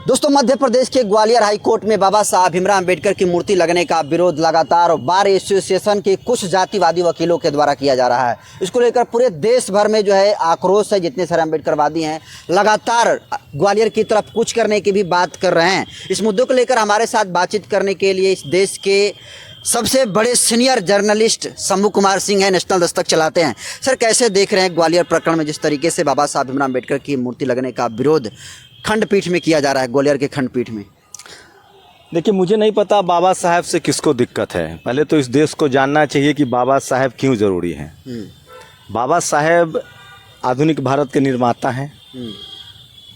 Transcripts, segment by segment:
दोस्तों, मध्य प्रदेश के Gwalior high court में बाबा साहब भीमराव अंबेडकर की मूर्ति लगने का विरोध लगातार बार एसोसिएशन के कुछ जातिवादी वकीलों के द्वारा किया जा रहा है। इसको लेकर पूरे देश भर में जो है आक्रोश है। जितने सारे अंबेडकरवादी हैं लगातार ग्वालियर की तरफ कूच करने की भी बात कर रहे हैं। इस मुद्दे को लेकर हमारे साथ बातचीत करने के लिए इस देश के सबसे बड़े सीनियर जर्नलिस्ट शंभू कुमार सिंह हैं, नेशनल दस्तक चलाते हैं। सर, कैसे देख रहे हैं ग्वालियर प्रकरण में जिस तरीके से बाबा साहब भीमराव अंबेडकर की मूर्ति लगने का विरोध खंडपीठ में किया जा रहा है, ग्वालियर के खंडपीठ में? देखिए, मुझे नहीं पता बाबा साहब से किसको दिक्कत है। पहले तो इस देश को जानना चाहिए कि बाबा साहब क्यों ज़रूरी हैं। बाबा साहब आधुनिक भारत के निर्माता हैं।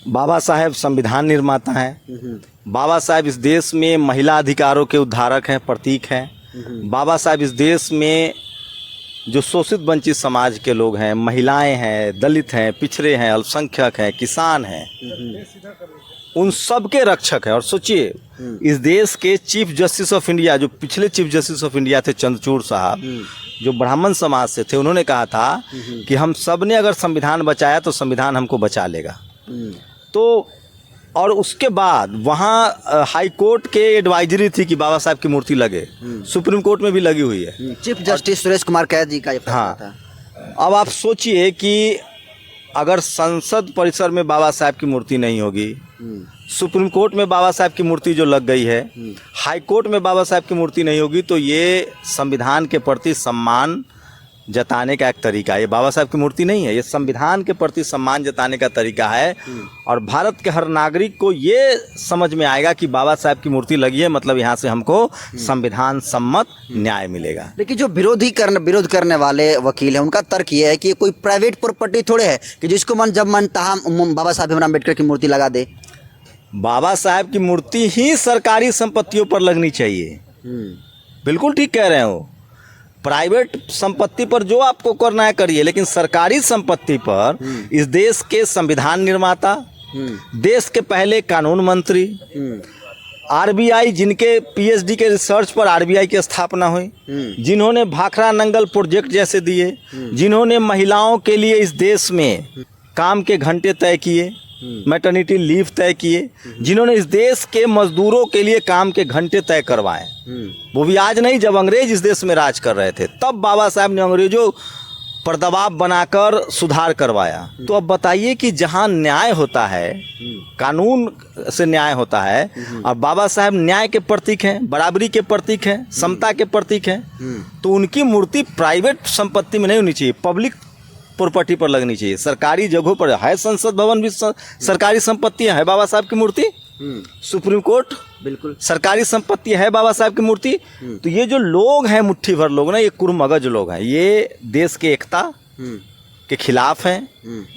बाबा साहब संविधान निर्माता हैं। बाबा साहब इस देश में महिला अधिकारों के उद्धारक हैं, प्रतीक हैं। बाबा साहब इस देश में जो शोषित वंचित समाज के लोग हैं, महिलाएं हैं, दलित हैं, पिछड़े हैं, अल्पसंख्यक हैं, किसान हैं, उन सब के रक्षक हैं। और सोचिए, इस देश के चीफ जस्टिस ऑफ इंडिया, जो पिछले चीफ जस्टिस ऑफ इंडिया थे चंद्रचूड़ साहब, जो ब्राह्मण समाज से थे, उन्होंने कहा था कि हम सब ने अगर संविधान बचाया तो संविधान हमको बचा लेगा। तो और उसके बाद वहाँ हाई कोर्ट के एडवाइजरी थी कि बाबा साहब की मूर्ति लगे। सुप्रीम कोर्ट में भी लगी हुई है। चीफ जस्टिस सुरेश कुमार कैद जी का ये फैसला था। अब आप सोचिए कि अगर संसद परिसर में बाबा साहब की मूर्ति नहीं होगी, सुप्रीम कोर्ट में बाबा साहब की मूर्ति जो लग गई है, हाई कोर्ट में बाबा साहब की मूर्ति नहीं होगी, तो ये संविधान के प्रति सम्मान जताने का एक तरीका है। ये बाबा साहब की मूर्ति नहीं है, ये संविधान के प्रति सम्मान जताने का तरीका है। और भारत के हर नागरिक को ये समझ में आएगा कि बाबा साहब की मूर्ति लगी है, मतलब यहाँ से हमको संविधान सम्मत न्याय मिलेगा। लेकिन जो विरोध करने वाले वकील हैं, उनका तर्क ये है कि कोई प्राइवेट प्रॉपर्टी थोड़े है कि जिसको मन जब मन तहाँ बाबा साहब भीमराव अम्बेडकर की मूर्ति लगा दे। बाबा साहब की मूर्ति ही सरकारी संपत्तियों पर लगनी चाहिए। बिल्कुल ठीक कह रहे हो। प्राइवेट संपत्ति पर जो आपको करना है करिए, लेकिन सरकारी संपत्ति पर इस देश के संविधान निर्माता, देश के पहले कानून मंत्री, आरबीआई, जिनके पीएचडी के रिसर्च पर आरबीआई की स्थापना हुई, जिन्होंने भाखड़ा नंगल प्रोजेक्ट जैसे दिए, जिन्होंने महिलाओं के लिए इस देश में काम के घंटे तय किए, मैटरनिटी लीव तय किए, जिन्होंने इस देश के मजदूरों के लिए काम के घंटे तय करवाए, वो भी आज नहीं, जब अंग्रेज इस देश में राज कर रहे थे, तब बाबा साहब ने अंग्रेजों पर दबाव बनाकर सुधार करवाया। तो अब बताइए कि जहां न्याय होता है, कानून से न्याय होता है, और बाबा साहब न्याय के प्रतीक हैं, बराबरी के प्रतीक हैं, समता के प्रतीक हैं, तो उनकी मूर्ति प्राइवेट संपत्ति में नहीं होनी चाहिए, पब्लिक प्रॉपर्टी पर लगनी चाहिए, सरकारी जगहों पर है। संसद भवन भी सरकारी संपत्ति है बाबा साहब की मूर्ति। सुप्रीम कोर्ट बिल्कुल सरकारी संपत्ति है बाबा साहब की मूर्ति। तो ये जो लोग हैं, मुट्ठी भर लोग ना, ये कुरमगज लोग हैं, ये देश के एकता के खिलाफ हैं,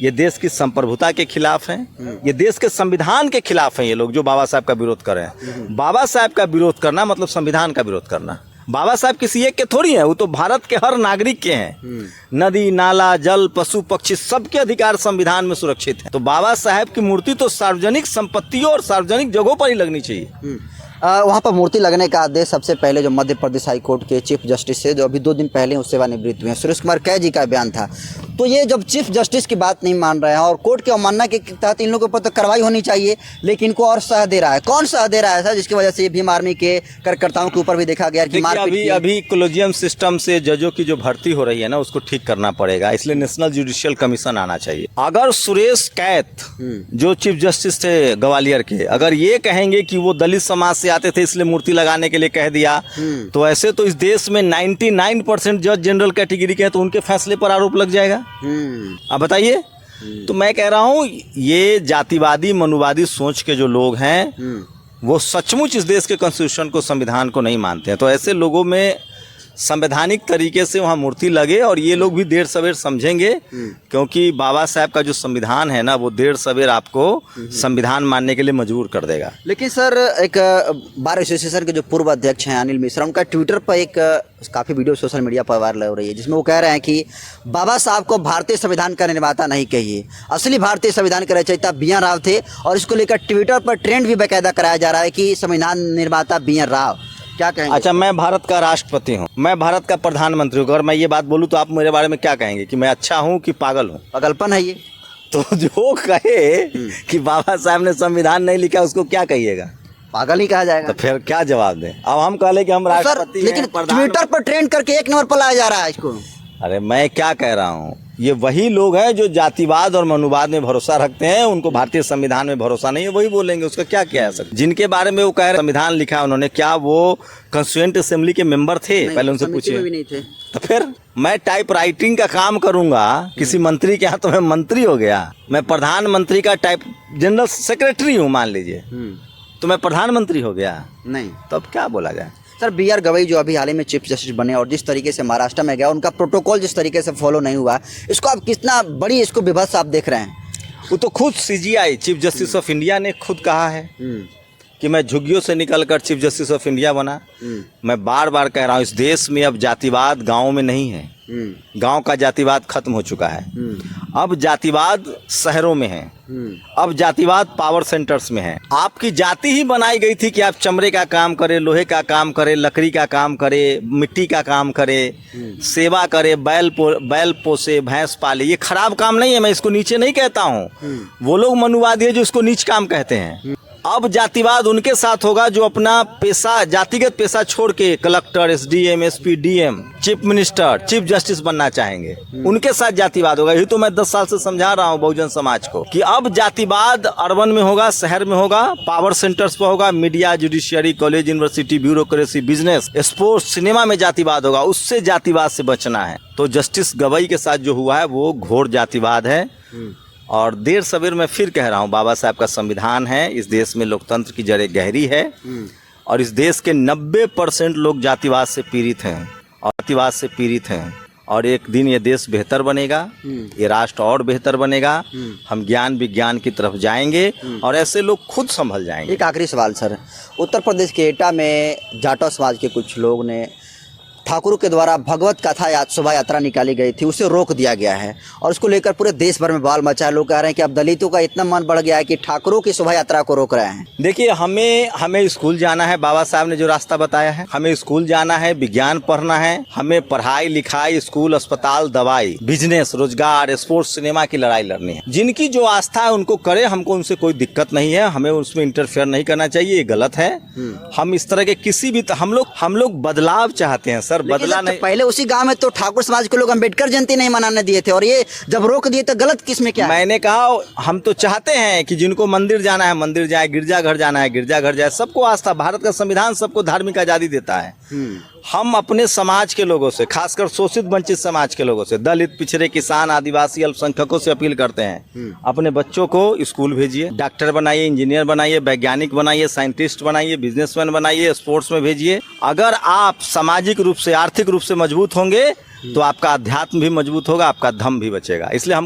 ये देश की संप्रभुता के खिलाफ हैं, ये देश के संविधान के खिलाफ हैं। ये लोग जो बाबा साहब का विरोध कर रहे हैं, बाबा साहब का विरोध करना मतलब संविधान का विरोध करना। बाबा साहब किसी एक के थोड़ी हैं, वो तो भारत के हर नागरिक के हैं। नदी, नाला, जल, पशु, पक्षी, सबके अधिकार संविधान में सुरक्षित हैं। तो बाबा साहब की मूर्ति तो सार्वजनिक संपत्तियों और सार्वजनिक जगहों पर ही लगनी चाहिए। वहाँ पर मूर्ति लगने का आदेश सबसे पहले जो मध्य प्रदेश हाई कोर्ट के चीफ जस्टिस से, जो अभी 2 दिन पहले उस सेवानिवृत्त हुए हैं, सुरेश कुमार कैद जी का बयान था। तो ये जब चीफ जस्टिस की बात नहीं मान रहे हैं और कोर्ट की अवमानना के तहत इन लोगों के ऊपर तो कार्रवाई होनी चाहिए, लेकिन इनको और सह दे रहा है। कौन सह दे रहा है सर, जिसकी वजह से भीम आर्मी के कार्यकर्ताओं के ऊपर भी देखा गया कि अभी कोलेजियम सिस्टम से जजों की जो भर्ती हो रही है ना, उसको ठीक करना पड़ेगा, इसलिए नेशनल जुडिशियल कमीशन आना चाहिए। अगर सुरेश कैद जो चीफ जस्टिस थे ग्वालियर के, अगर ये कहेंगे कि वो दलित समाज से आते थे इसलिए मूर्ति लगाने के लिए कह दिया, तो ऐसे तो इस देश में 99% जज जनरल कैटेगरी के हैं, तो उनके फैसले पर आरोप लग जाएगा। अब बताइए। तो मैं कह रहा हूं, ये जातिवादी मनुवादी सोच के जो लोग हैं, वो सचमुच इस देश के कॉन्स्टिट्यूशन को, संविधान को नहीं मानते हैं। तो ऐसे लोगों में संवैधानिक तरीके से वहाँ मूर्ति लगे, और ये लोग भी देर सवेर समझेंगे, क्योंकि बाबा साहब का जो संविधान है ना, वो देर सवेर आपको संविधान मानने के लिए मजबूर कर देगा। लेकिन सर, एक बार एसोसिएशन के जो पूर्व अध्यक्ष हैं अनिल मिश्रा, उनका ट्विटर पर एक काफ़ी वीडियो सोशल मीडिया पर वायरल हो रही है, जिसमें वो कह रहे हैं कि बाबा साहब को भारतीय संविधान का निर्माता नहीं कहिए, असली भारतीय संविधान के रचयिता बी.एन. राव थे। और इसको लेकर ट्विटर पर ट्रेंड भी बाकायदा कराया जा रहा है कि संविधान निर्माता बी.एन. राव। क्या कहेंगे? अच्छा, मैं भारत का राष्ट्रपति हूँ, मैं भारत का प्रधानमंत्री हूँ, अगर मैं ये बात बोलूँ तो आप मेरे बारे में क्या कहेंगे, कि मैं अच्छा हूँ कि पागल हूँ? पागलपन है ये। तो जो कहे कि बाबा साहब ने संविधान नहीं लिखा उसको क्या कहिएगा? पागल ही कहा जाएगा। तो फिर क्या जवाब दें? अब हम कह लें कि हम सर राष्ट्रपति हैं, लेकिन ट्विटर पर ट्रेंड करके 1 नंबर पर लाया जा रहा है इसको। अरे मैं क्या कह रहा हूँ, ये वही लोग हैं जो जातिवाद और मनुवाद में भरोसा रखते हैं, उनको भारतीय संविधान में भरोसा नहीं है, वही बोलेंगे। उसका क्या किया सक जिनके बारे में वो कह रहे संविधान लिखा है उन्होंने, क्या वो कॉन्स्टिट्यूएंट असेंबली के मेंबर थे? पहले उनसे पूछिए। भी नहीं थे। तो फिर मैं टाइप राइटिंग का काम करूंगा किसी मंत्री के यहाँ तो मैं मंत्री हो गया। मैं प्रधानमंत्री का टाइप जनरल सेक्रेटरी हूँ मान लीजिए, तो मैं प्रधानमंत्री हो गया नहीं? तो अब क्या बोला जाए? सर BR गवई जो अभी हाल ही में चीफ जस्टिस बने और जिस तरीके से महाराष्ट्र में गया, उनका प्रोटोकॉल जिस तरीके से फॉलो नहीं हुआ, इसको आप कितना बड़ी इसको विभत्स आप देख रहे हैं? वो तो खुद CGI chief justice of India ने खुद कहा है कि मैं झुग्गियों से निकलकर चीफ जस्टिस ऑफ इंडिया बना। मैं बार बार कह रहा हूँ, इस देश में अब जातिवाद गाँव में नहीं है, गांव का जातिवाद खत्म हो चुका है। अब जातिवाद शहरों में है, अब जातिवाद पावर सेंटर्स में है। आपकी जाति ही बनाई गई थी कि आप चमड़े का काम करें, लोहे का काम करें, लकड़ी का काम करें, मिट्टी का काम करें, सेवा करें, बैल पोसे, भैंस पाले। ये खराब काम नहीं है, मैं इसको नीचे नहीं कहता हूँ। वो लोग मनुवादी है जो इसको नीच काम कहते हैं। अब जातिवाद उनके साथ होगा जो अपना पेशा, जातिगत पेशा छोड़ के collector, SDM, SP, DM, chief minister, chief justice बनना चाहेंगे, उनके साथ जातिवाद होगा। यही तो मैं 10 साल से समझा रहा हूँ बहुजन समाज को कि अब जातिवाद अर्बन में होगा, शहर में होगा, पावर सेंटर्स पर होगा, media, judiciary, college, university, bureaucracy, business, sports, cinema में जातिवाद होगा। उससे जातिवाद से बचना है। तो जस्टिस गवई के साथ जो हुआ है वो घोर जातिवाद है। और देर सवेर मैं फिर कह रहा हूँ, बाबा साहब का संविधान है, इस देश में लोकतंत्र की जड़ें गहरी है और इस देश के 90% लोग जातिवाद से पीड़ित हैं और जातिवाद से पीड़ित हैं। और एक दिन ये देश बेहतर बनेगा, ये राष्ट्र और बेहतर बनेगा। हम ज्ञान विज्ञान की तरफ जाएंगे और ऐसे लोग खुद संभल जाएंगे। एक आखिरी सवाल सर, उत्तर प्रदेश के एटा में जाटो समाज के कुछ लोग ने ठाकुरों के द्वारा भगवत कथा शोभा यात्रा निकाली गई थी, उसे रोक दिया गया है और उसको लेकर पूरे देश भर में बवाल मचा है। लोग कह रहे हैं कि अब दलितों का इतना मन बढ़ गया है कि ठाकुरों की शोभा यात्रा को रोक रहे हैं। देखिए, हमें स्कूल जाना है, बाबा साहब ने जो रास्ता बताया है, हमें स्कूल जाना है, विज्ञान पढ़ना है, हमें पढ़ाई लिखाई, स्कूल, अस्पताल, दवाई, बिजनेस, रोजगार, स्पोर्ट्स, सिनेमा की लड़ाई लड़नी है। जिनकी जो आस्था है उनको करे, हमको उनसे कोई दिक्कत नहीं है, हमें उसमें इंटरफेयर नहीं करना चाहिए, ये गलत है। हम इस तरह के किसी भी हम लोग बदलाव चाहते हैं सर, बदला नहीं। पहले उसी गांव में तो ठाकुर समाज के लोग अम्बेडकर जयंती नहीं मनाने दिए थे और ये जब रोक दिए तो गलत किसमें क्या? मैंने कहा हम तो चाहते हैं कि जिनको मंदिर जाना है मंदिर जाए, गिरजाघर जाना है गिरजाघर जाए, सबको आस्था। भारत का संविधान सबको धार्मिक आजादी देता है। हम अपने समाज के लोगों से, खासकर शोषित वंचित समाज के लोगों से, दलित, पिछड़े, किसान, आदिवासी, अल्पसंख्यकों से अपील करते हैं, अपने बच्चों को स्कूल भेजिए, डॉक्टर बनाइए, इंजीनियर बनाइए, वैज्ञानिक बनाइए, साइंटिस्ट बनाइए, बिजनेसमैन बनाइए, स्पोर्ट्स में भेजिए। अगर आप सामाजिक रूप से, आर्थिक रूप से मजबूत होंगे तो आपका अध्यात्म भी मजबूत होगा, आपका धर्म भी बचेगा। इसलिए हम